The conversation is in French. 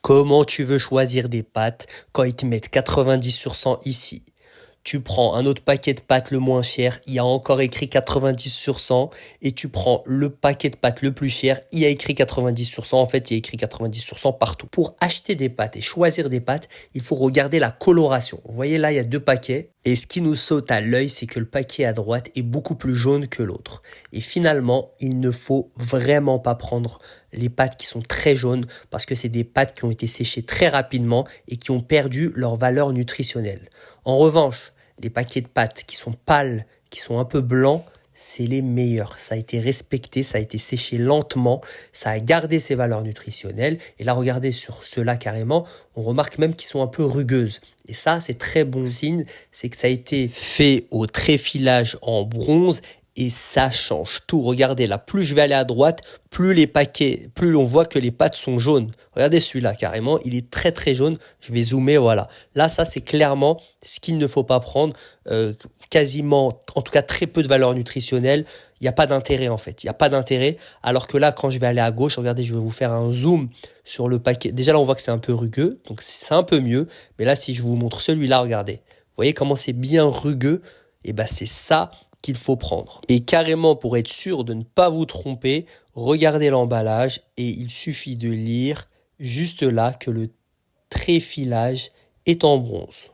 Comment tu veux choisir des pâtes quand ils te mettent 90 sur 100 ici? Tu prends un autre paquet de pâtes le moins cher, il y a encore écrit 90 sur 100, et tu prends le paquet de pâtes le plus cher, il y a écrit 90 sur 100, en fait il y a écrit 90 sur 100 partout. Pour acheter des pâtes et choisir des pâtes, il faut regarder la coloration. Vous voyez là, il y a deux paquets, et ce qui nous saute à l'œil, c'est que le paquet à droite est beaucoup plus jaune que l'autre. Et finalement, il ne faut vraiment pas prendre les pâtes qui sont très jaunes, parce que c'est des pâtes qui ont été séchées très rapidement et qui ont perdu leur valeur nutritionnelle. En revanche, les paquets de pâtes qui sont pâles, qui sont un peu blancs, c'est les meilleurs. Ça a été respecté, ça a été séché lentement, ça a gardé ses valeurs nutritionnelles. Et là, regardez sur ceux-là carrément, on remarque même qu'ils sont un peu rugueuses. Et ça, c'est très bon signe, c'est que ça a été fait au tréfilage en bronze. Et ça change tout. Regardez là, plus je vais aller à droite, plus on voit que les pâtes sont jaunes. Regardez celui-là carrément, il est très très jaune. Je vais zoomer, voilà. Là, ça c'est clairement ce qu'il ne faut pas prendre. Quasiment, en tout cas très peu de valeur nutritionnelle. Il n'y a pas d'intérêt en fait. Il n'y a pas d'intérêt. Alors que là, quand je vais aller à gauche, regardez, je vais vous faire un zoom sur le paquet. Déjà là, on voit que c'est un peu rugueux, donc c'est un peu mieux. Mais là, si je vous montre celui-là, regardez. Vous voyez comment c'est bien rugueux? Et ben c'est ça qu'il faut prendre. Et carrément, pour être sûr de ne pas vous tromper, regardez l'emballage et il suffit de lire juste là que le tréfilage est en bronze.